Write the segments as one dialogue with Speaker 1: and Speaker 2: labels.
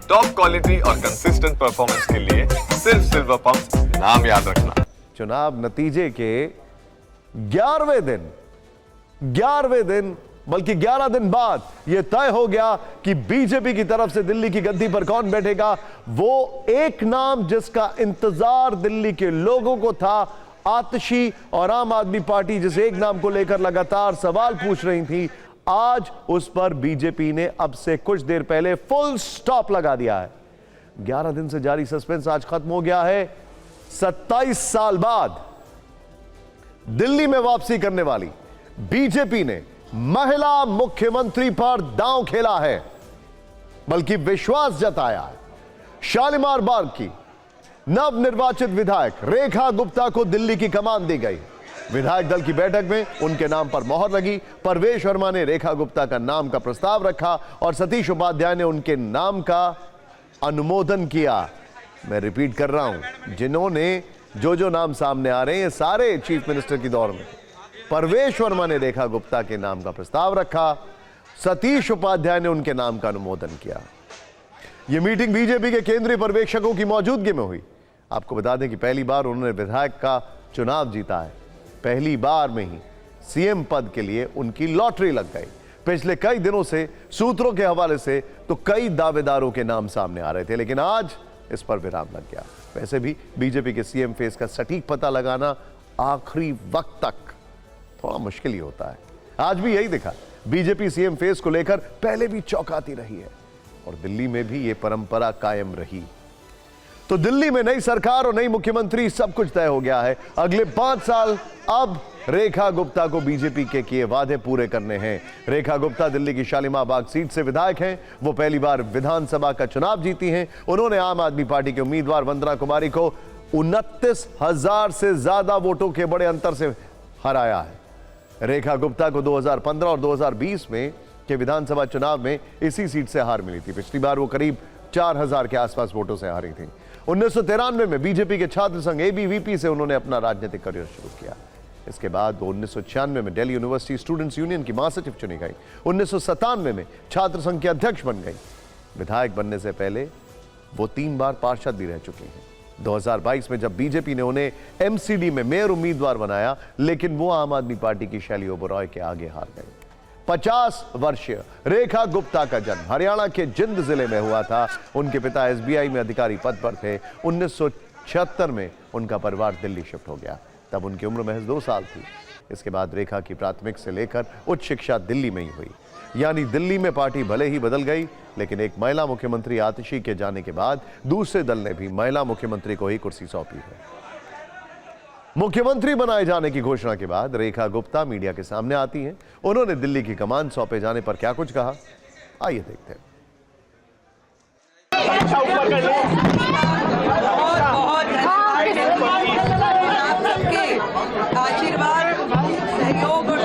Speaker 1: Top quality और consistent performance के लिए सिर्फ सिल्वर पंप नाम याद रखना।
Speaker 2: चुनाव नतीजे के 11वें दिन बल्कि 11 दिन बाद यह तय हो गया कि बीजेपी की तरफ से दिल्ली की गद्दी पर कौन बैठेगा। वो एक नाम जिसका इंतजार दिल्ली के लोगों को था, आतिशी और आम आदमी पार्टी जिस एक नाम को लेकर लगातार सवाल पूछ रही थी, आज उस पर बीजेपी ने अब से कुछ देर पहले फुल स्टॉप लगा दिया है। 11 दिन से जारी सस्पेंस आज खत्म हो गया है। 27 साल बाद दिल्ली में वापसी करने वाली बीजेपी ने महिला मुख्यमंत्री पर दांव खेला है, बल्कि विश्वास जताया है। शालीमार बाग की नवनिर्वाचित विधायक रेखा गुप्ता को दिल्ली की कमान दी गई। विधायक दल की बैठक में उनके नाम पर मोहर लगी। परवेश वर्मा ने रेखा गुप्ता का नाम का प्रस्ताव रखा और सतीश उपाध्याय ने उनके नाम का अनुमोदन किया। मैं रिपीट कर रहा हूं, जिन्होंने जो नाम सामने आ रहे हैं सारे चीफ मिनिस्टर की दौर में। परवेश वर्मा ने रेखा गुप्ता के नाम का प्रस्ताव रखा, सतीश उपाध्याय ने उनके नाम का अनुमोदन किया। यह मीटिंग बीजेपी के केंद्रीय पर्यवेक्षकों की मौजूदगी में हुई। आपको बता दें कि पहली बार उन्होंने विधायक का चुनाव जीता है। पहली बार में ही सीएम पद के लिए उनकी लॉटरी लग गई। पिछले कई दिनों से सूत्रों के हवाले से तो कई दावेदारों के नाम सामने आ रहे थे, लेकिन आज इस पर विराम लग गया। वैसे भी बीजेपी के सीएम फेस का सटीक पता लगाना आखिरी वक्त तक थोड़ा मुश्किल ही होता है। आज भी यही दिखा, बीजेपी सीएम फेस को लेकर पहले भी चौंकाती रही है और दिल्ली में भी यह परंपरा कायम रही। तो दिल्ली में नई सरकार और नई मुख्यमंत्री, सब कुछ तय हो गया है। अगले 5 साल अब रेखा गुप्ता को बीजेपी के किए वादे पूरे करने हैं। रेखा गुप्ता दिल्ली की शालीमार बाग सीट से विधायक हैं। वो पहली बार विधानसभा का चुनाव जीती हैं। उन्होंने आम आदमी पार्टी के उम्मीदवार वंदना कुमारी को 29,000 से ज्यादा वोटों के बड़े अंतर से हराया है। रेखा गुप्ता को 2015 और 2020 में के विधानसभा चुनाव में इसी सीट से हार मिली थी। पिछली बार वो करीब 4,000 के आसपास वोटों से हारी थी। 1993 में बीजेपी के छात्र संघ एबीवीपी से उन्होंने अपना राजनीतिक करियर शुरू किया। इसके बाद वो 1996 में दिल्ली यूनिवर्सिटी स्टूडेंट्स यूनियन की महासचिव चुनी गई। 1997 में छात्र संघ के अध्यक्ष बन गई। विधायक बनने से पहले वो 3 बार पार्षद भी रह चुकी हैं। 2022 में जब बीजेपी ने उन्हें एमसीडी में मेयर उम्मीदवार बनाया, लेकिन वो आम आदमी पार्टी की शैली ओबरॉय के आगे हार गए। 50 वर्षीय रेखा गुप्ता का जन्म हरियाणा के जिंद जिले में हुआ था। उनके पिता एसबीआई में अधिकारी पद पर थे। 1976 में उनका परिवार दिल्ली शिफ्ट हो गया। तब उनकी उम्र महज 2 साल थी। इसके बाद रेखा की प्राथमिक से लेकर उच्च शिक्षा दिल्ली में ही हुई। यानी दिल्ली में पार्टी भले ही बदल गई, लेकिन एक महिला मुख्यमंत्री आतिशी के जाने के बाद दूसरे दल ने भी महिला मुख्यमंत्री को ही कुर्सी सौंपी है। मुख्यमंत्री बनाए जाने की घोषणा के बाद रेखा गुप्ता मीडिया के सामने आती हैं। उन्होंने दिल्ली की कमान सौंपे जाने पर क्या कुछ कहा, आइए देखते हैं।
Speaker 3: आशीर्वाद, सहयोग और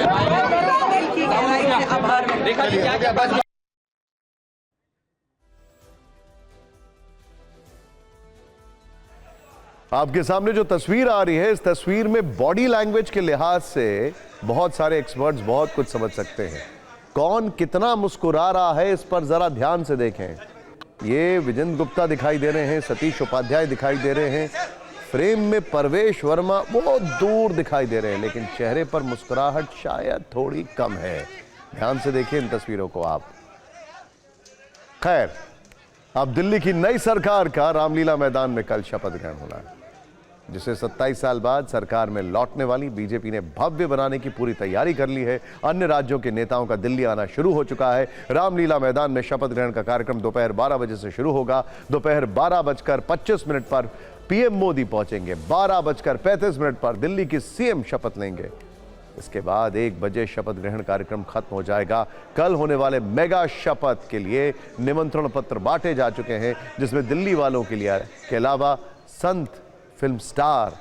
Speaker 3: दिल की गहराई से आभार व्यक्त।
Speaker 2: आपके सामने जो तस्वीर आ रही है, इस तस्वीर में बॉडी लैंग्वेज के लिहाज से बहुत सारे एक्सपर्ट्स बहुत कुछ समझ सकते हैं। कौन कितना मुस्कुरा रहा है इस पर जरा ध्यान से देखें। ये विजेंद्र गुप्ता दिखाई दे रहे हैं, सतीश उपाध्याय दिखाई दे रहे हैं, फ्रेम में परवेश वर्मा बहुत दूर दिखाई दे रहे हैं, लेकिन चेहरे पर मुस्कुराहट शायद थोड़ी कम है। ध्यान से देखिए इन तस्वीरों को आप। खैर, अब दिल्ली की नई सरकार का रामलीला मैदान में कल शपथ ग्रहण होना है, जिसे 27 साल बाद सरकार में लौटने वाली बीजेपी ने भव्य बनाने की पूरी तैयारी कर ली है। अन्य राज्यों के नेताओं का दिल्ली आना शुरू हो चुका है। रामलीला मैदान में शपथ ग्रहण का कार्यक्रम दोपहर 12 बजे से शुरू होगा। दोपहर 12:25 पर पीएम मोदी पहुंचेंगे। 12:35 पर दिल्ली की सीएम शपथ लेंगे। इसके बाद 1 बजे शपथ ग्रहण कार्यक्रम खत्म हो जाएगा। कल होने वाले मेगा शपथ के लिए निमंत्रण पत्र बांटे जा चुके हैं, जिसमें दिल्ली वालों के लिए के अलावा संत, फिल्म स्टार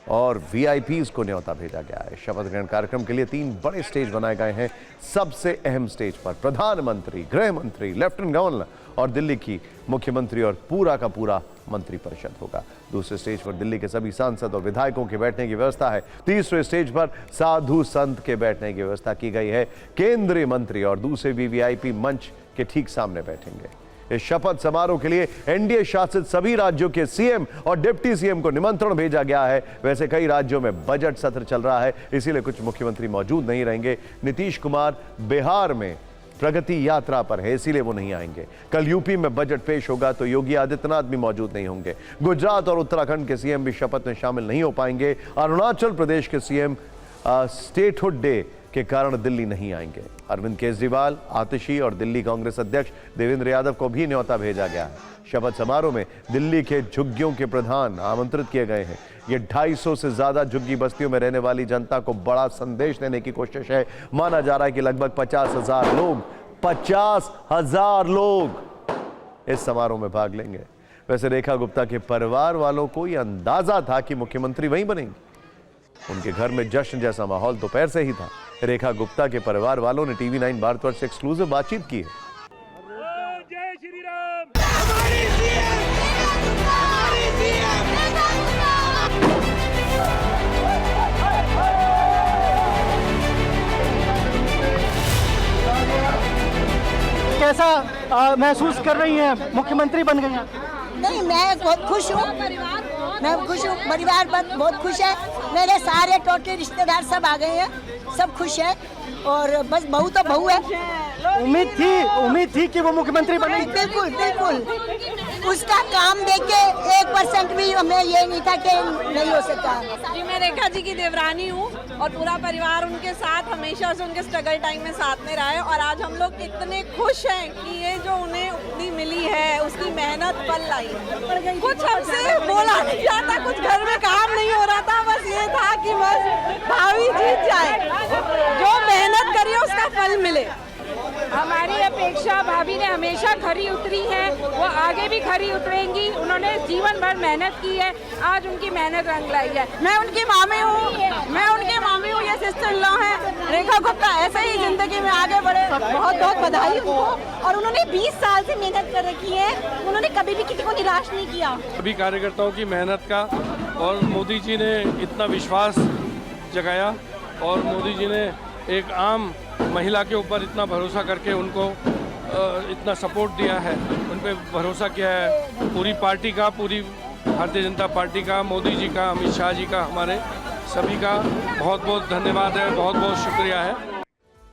Speaker 2: और वीआईपीज को न्योता भेजा गया है। शपथ ग्रहण कार्यक्रम के लिए 3 बड़े स्टेज बनाए गए हैं। सबसे अहम स्टेज पर प्रधानमंत्री, गृह मंत्री, लेफ्टिनेंट गवर्नर और दिल्ली की मुख्यमंत्री और पूरा का पूरा मंत्रिपरिषद होगा। दूसरे स्टेज पर दिल्ली के सभी सांसद और विधायकों के बैठने की व्यवस्था है। तीसरे स्टेज पर साधु संत के बैठने की व्यवस्था की गई है। केंद्रीय मंत्री और दूसरे वीवीआईपी मंच के ठीक सामने बैठेंगे। इस शपथ समारोह के लिए एनडीए शासित सभी राज्यों के सीएम और डिप्टी सीएम को निमंत्रण भेजा गया है। वैसे कई राज्यों में बजट सत्र चल रहा है, इसीलिए कुछ मुख्यमंत्री मौजूद नहीं रहेंगे। नीतीश कुमार बिहार में प्रगति यात्रा पर है, इसीलिए वो नहीं आएंगे। कल यूपी में बजट पेश होगा तो योगी आदित्यनाथ भी मौजूद नहीं होंगे। गुजरात और उत्तराखंड के सीएम भी शपथ में शामिल नहीं हो पाएंगे। अरुणाचल प्रदेश के सीएम स्टेटहुड डे के कारण दिल्ली नहीं आएंगे। अरविंद केजरीवाल, आतिशी और दिल्ली कांग्रेस अध्यक्ष देवेंद्र यादव को भी न्योता भेजा गया है। शपथ समारोह में दिल्ली के झुग्गियों के प्रधान आमंत्रित किए गए हैं। ये 250 से ज्यादा झुग्गी बस्तियों में रहने वाली जनता को बड़ा संदेश देने की कोशिश है। माना जा रहा है कि लगभग 50,000 लोग इस समारोह में भाग लेंगे। वैसे रेखा गुप्ता के परिवार वालों को यह अंदाजा था कि मुख्यमंत्री वहीं बनेंगे। उनके घर में जश्न जैसा माहौल दोपहर से ही था। रेखा गुप्ता के परिवार वालों ने टीवी 9 भारतवर्ष से एक्सक्लूसिव बातचीत की है।
Speaker 4: जय श्री राम।
Speaker 5: कैसा महसूस कर रही हैं, मुख्यमंत्री बन गई हैं?
Speaker 6: नहीं, मैं बहुत खुश हूँ। मैं खुश हूँ, परिवार बहुत खुश है। मेरे सारे टोटल रिश्तेदार सब आ गए हैं, सब खुश है। और बस बहू तो बहू है।
Speaker 5: उम्मीद थी कि वो मुख्यमंत्री बनेगी।
Speaker 6: बिल्कुल बिल्कुल, उसका काम देख के 1% भी हमें ये नहीं था कि नहीं हो सकता।
Speaker 7: जी, मैं रेखा जी की देवरानी हूँ और पूरा परिवार उनके साथ हमेशा से उनके स्ट्रगल टाइम में साथ में रहा है। और आज हम लोग इतने खुश हैं कि ये जो उन्हें उपलब्धि मिली है उसकी मेहनत पल लाई। कुछ हमसे बोला नहीं जाता, कुछ घर में काम नहीं हो रहा था, बस ये था कि बस भाभी जीत जाए, जो मेहनत करी है उसका फल मिले।
Speaker 8: हमारी अपेक्षा भाभी ने हमेशा खरी उतरी है, वो आगे भी खरी उतरेंगी। उन्होंने जीवन भर मेहनत की है, आज उनकी मेहनत रंग लाई है।
Speaker 7: मैं उनकी मामी हूँ, ये सिस्टर इन लॉ है रेखा गुप्ता। ऐसे ही जिंदगी में आगे बढ़े।
Speaker 6: बहुत बहुत बधाई उनको। और उन्होंने 20 साल से मेहनत कर रखी है, उन्होंने कभी भी किसी को निराश नहीं किया।
Speaker 4: सभी कार्यकर्ताओं की मेहनत का और मोदी जी ने इतना विश्वास जगाया और मोदी जी ने एक आम महिला के ऊपर इतना भरोसा करके उनको इतना सपोर्ट दिया है, उन पर भरोसा किया है। पूरी पार्टी का, पूरी भारतीय जनता पार्टी का, मोदी जी का, अमित शाह जी का, हमारे सभी का बहुत बहुत धन्यवाद है, बहुत बहुत शुक्रिया है।